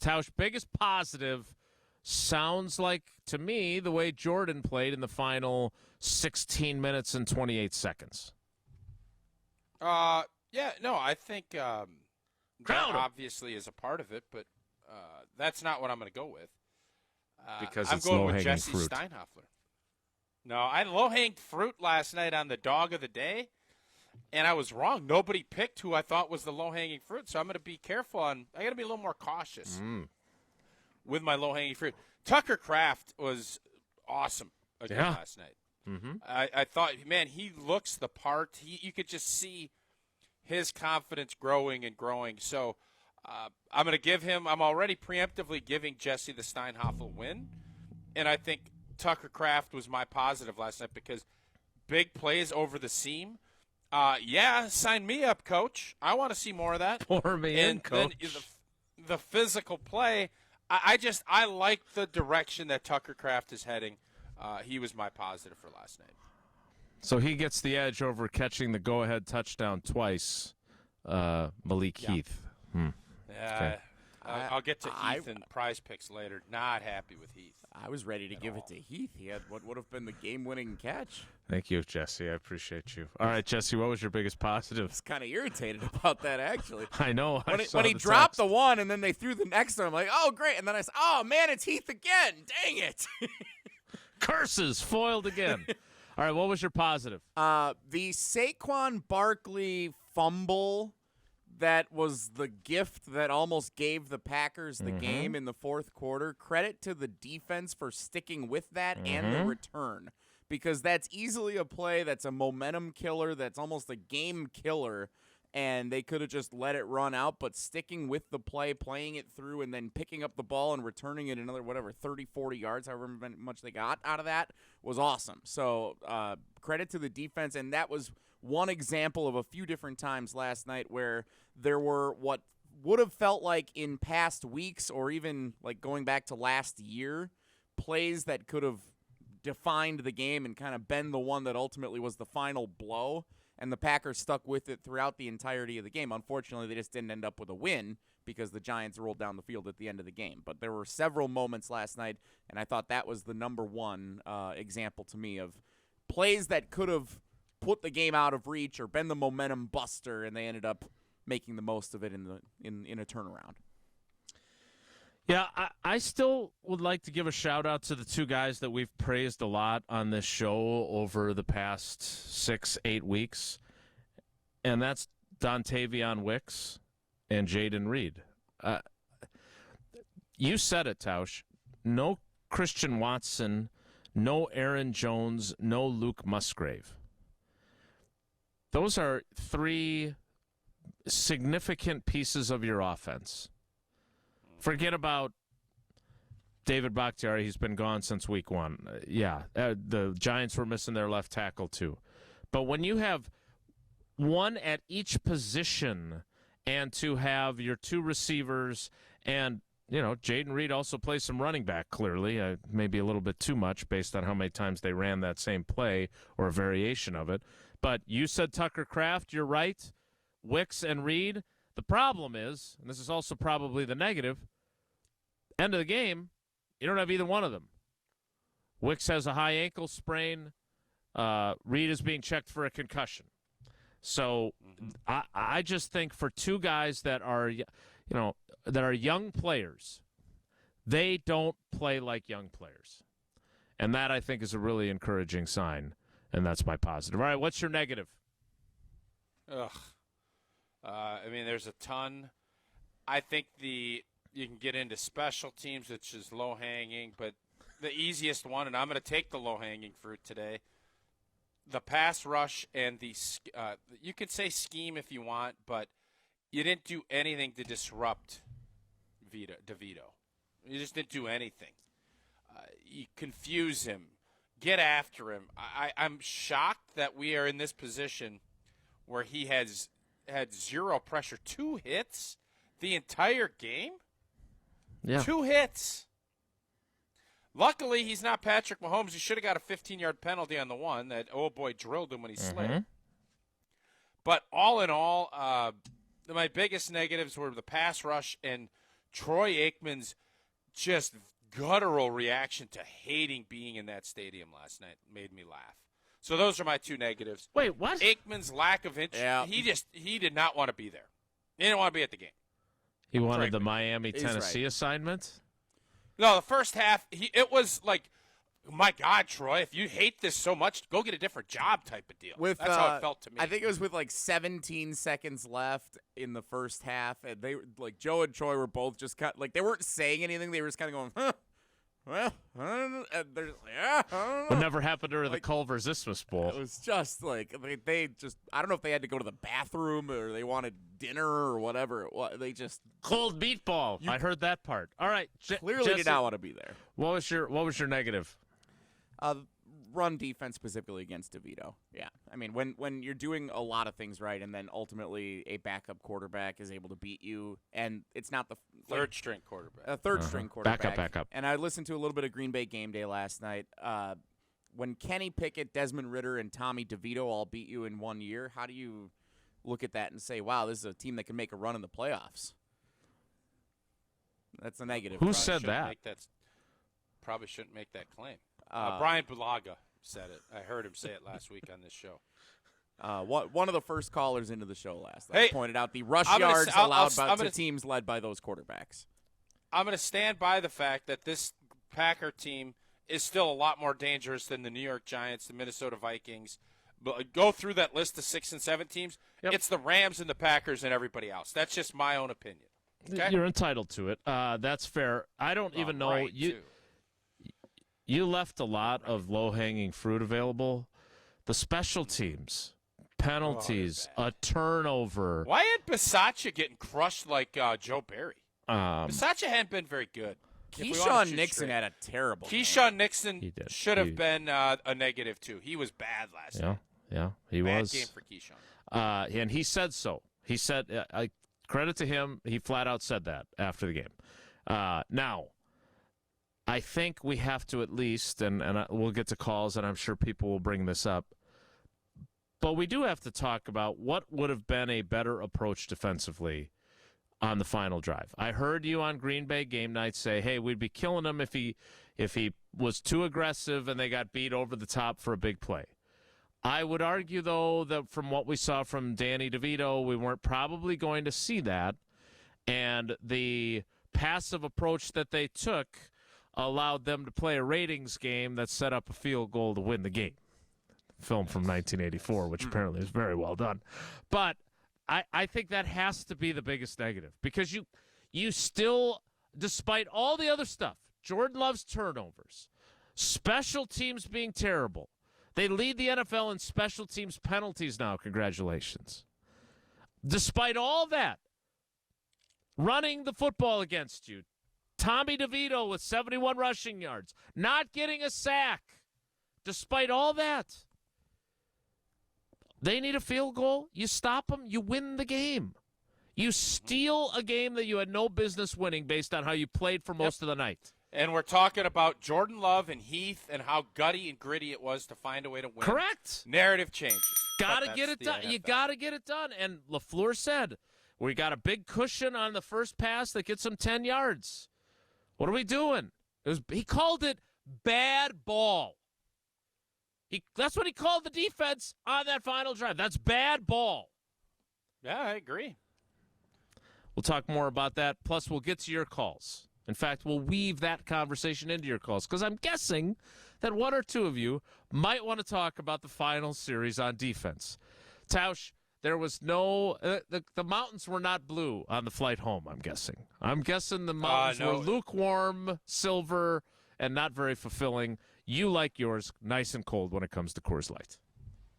Tausch, biggest positive sounds like, to me, the way Jordan played in the final 16 minutes and 28 seconds. I think that obviously is a part of it, but that's not what I'm going to go with. Because I'm it's going with low-hanging Jesse fruit. Steinhoffler. No, I low-hanging fruit last night on the dog of the day, and I was wrong. Nobody picked who I thought was the low-hanging fruit, so I'm going to be careful. I got to be a little more cautious with my low-hanging fruit. Tucker Kraft was awesome again last night. Mm-hmm. I thought, man, he looks the part. You could just see his confidence growing and growing. So I'm going to give him – I'm already preemptively giving Jesse the Steinhoffel win, and I think Tucker Kraft was my positive last night because big plays over the seam. Sign me up, coach. I want to see more of that. Pour me in, coach. Then the physical play, I like the direction that Tucker Kraft is heading. He was my positive for last night. So he gets the edge over catching the go-ahead touchdown twice, Malik Heath. Yeah, Okay. I'll get to Heath and prize picks later. Not happy with Heath. I was ready to give it to Heath. He had what would have been the game-winning catch. Thank you, Jesse. I appreciate you. All right, Jesse, what was your biggest positive? I was kind of irritated about that, actually. I know. When he dropped the one and then they threw the next one, I'm like, oh, great. And then I said, oh, man, it's Heath again. Dang it. Curses foiled again. All right, what was your positive? The Saquon Barkley fumble that was the gift that almost gave the Packers the game in the fourth quarter. Credit to the defense for sticking with that and the return, because that's easily a play that's a momentum killer, that's almost a game killer, and they could have just let it run out, but sticking with the play, playing it through, and then picking up the ball and returning it another, 30, 40 yards, however much they got out of that, was awesome. So credit to the defense, and that was one example of a few different times last night where there were what would have felt like in past weeks or even like going back to last year, plays that could have defined the game and kind of been the one that ultimately was the final blow, and the Packers stuck with it throughout the entirety of the game. Unfortunately, they just didn't end up with a win because the Giants rolled down the field at the end of the game. But there were several moments last night, and I thought that was the number one example to me of plays that could have put the game out of reach or been the momentum buster, and they ended up making the most of it in a turnaround. Yeah, I still would like to give a shout-out to the two guys that we've praised a lot on this show over the past 6-8 weeks, and that's Dontavion Wicks and Jaden Reed. You said it, Tausch. No Christian Watson, no Aaron Jones, no Luke Musgrave. Those are three significant pieces of your offense. Forget about David Bakhtiari. He's been gone since week one. The Giants were missing their left tackle too. But when you have one at each position and to have your two receivers and, Jaden Reed also plays some running back, clearly, maybe a little bit too much based on how many times they ran that same play or a variation of it. But you said Tucker Kraft, you're right. Wicks and Reed. The problem is, and this is also probably the negative, end of the game, you don't have either one of them. Wicks has a high ankle sprain. Reed is being checked for a concussion. So I just think for two guys that are, that are young players, they don't play like young players. And that, I think, is a really encouraging sign, and that's my positive. All right, what's your negative? There's a ton. I think you can get into special teams, which is low-hanging, but the easiest one, and I'm going to take the low-hanging fruit today, the pass rush and you could say scheme if you want, but you didn't do anything to disrupt DeVito. You just didn't do anything. You confuse him. Get after him. I'm shocked that we are in this position where he has had zero pressure. 2 hits the entire game? Yeah. 2 hits. Luckily, he's not Patrick Mahomes. He should have got a 15-yard penalty on the one that old boy drilled him when he slid. But all in all, my biggest negatives were the pass rush and Troy Aikman's just guttural reaction to hating being in that stadium last night made me laugh. So those are my two negatives. Wait, what? Aikman's lack of interest. Yeah. He did not want to be there. He didn't want to be at the game. He wanted Troy the Aikman. Miami, He's Tennessee right. assignment? No, the first half, it was like, my God, Troy, if you hate this so much, go get a different job type of deal. With, That's how it felt to me. I think it was with like 17 seconds left in the first half, and they like Joe and Troy were both just like they weren't saying anything. They were just kind of going, huh, well, I don't know. And they're just like, yeah, I don't know. What never happened during the Like, Culver's Isthmus Bowl? It was just like they just I don't know if they had to go to the bathroom or they wanted dinner or whatever it was. They just Cold meatball. I heard that part. All right. clearly Jesse, did not want to be there. What was your negative? Run defense specifically against DeVito. Yeah, I mean when you're doing a lot of things right, and then ultimately a backup quarterback is able to beat you, and it's not the third string quarterback. a third string quarterback. Backup. And I listened to a little bit of Green Bay Game Day last night. When Kenny Pickett, Desmond Ridder, and Tommy DeVito all beat you in 1 year, how do you look at that and say, "Wow, this is a team that can make a run in the playoffs"? That's a negative. Who said that? Probably shouldn't make that claim. Brian Bulaga said it. I heard him say it last week on this show. One of the first callers into the show last night Hey, pointed out the rush I'm gonna yards s- I'll- allowed I'm by gonna- to teams led by those quarterbacks. I'm going to stand by the fact that this Packer team is still a lot more dangerous than the New York Giants, the Minnesota Vikings. But go through that list of 6 and 7 teams. Yep. It's the Rams and the Packers and everybody else. That's just my own opinion. Okay? You're entitled to it. That's fair. I don't even know. Right, you too. you left a lot of low-hanging fruit available. The special teams, penalties, a turnover. Why had Bisaccia getting crushed like Joe Barry? Um, Bisaccia hadn't been very good. If we wanna Keyshawn shoot Nixon straight. had a terrible game. Keyshawn Nixon He did. should have He- been a negative, too. He was bad last night. he Bad was. game for Keyshawn. And he said so. He said, credit to him, he flat out said that after the game. Now, I think we have to at least, and we'll get to calls, and I'm sure people will bring this up, but we do have to talk about what would have been a better approach defensively on the final drive. I heard you on Green Bay game night say, hey, we'd be killing him if he was too aggressive and they got beat over the top for a big play. I would argue, though, that from what we saw from Danny DeVito, we weren't probably going to see that. And the passive approach that they took allowed them to play a ratings game that set up a field goal to win the game. Film from 1984, which apparently is very well done. But I think that has to be the biggest negative because you still, despite all the other stuff, Jordan Love's turnovers, special teams being terrible, they lead the NFL in special teams penalties now. Congratulations. Despite all that, running the football against you, Tommy DeVito with 71 rushing yards, not getting a sack. Despite all that, they need a field goal. You stop them, you win the game. You steal a game that you had no business winning based on how you played for most of the night. And we're talking about Jordan Love and Heath and how gutty and gritty it was to find a way to win. Correct. Narrative changes. Got to But get that's it the done. You NFL. got to get it done. And LaFleur said, we got a big cushion on the first pass that gets them 10 yards. What are we doing? He called it bad ball. That's what he called the defense on that final drive. That's bad ball. Yeah, I agree. We'll talk more about that. Plus, we'll get to your calls. In fact, we'll weave that conversation into your calls because I'm guessing that one or two of you might want to talk about the final series on defense. Tausch, there was no the mountains were not blue on the flight home, I'm guessing. I'm guessing the mountains no. were lukewarm, silver, and not very fulfilling. You like yours nice and cold when it comes to Coors Light.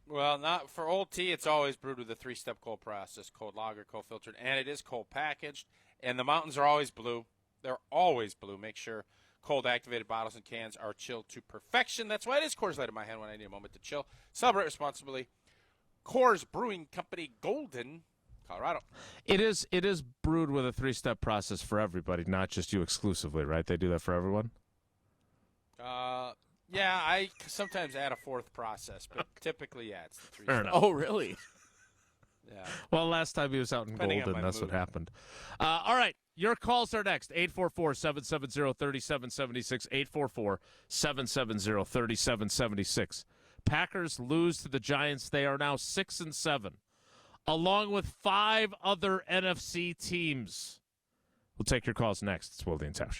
Well, not for Old Tea. It's always brewed with a 3-step cold process: cold lager, cold filtered, and it is cold packaged. And the mountains are always blue. They're always blue. Make sure cold activated bottles and cans are chilled to perfection. That's why it is Coors Light in my hand when I need a moment to chill. Celebrate responsibly. Coors Brewing Company, Golden, Colorado. It is brewed with a 3-step process for everybody, not just you exclusively, right? They do that for everyone? Yeah, I sometimes add a fourth process, but typically, yeah, it's the 3 Fair enough. Oh, really? Yeah. Well, last time he was out in Depending on Golden, my that's what mood. happened. All right, Your calls are next. 844-770-3776. 844-770-3776. Packers lose to the Giants. They are now 6-7, along with 5 other NFC teams. We'll take your calls next. It's Wilde and Tausch.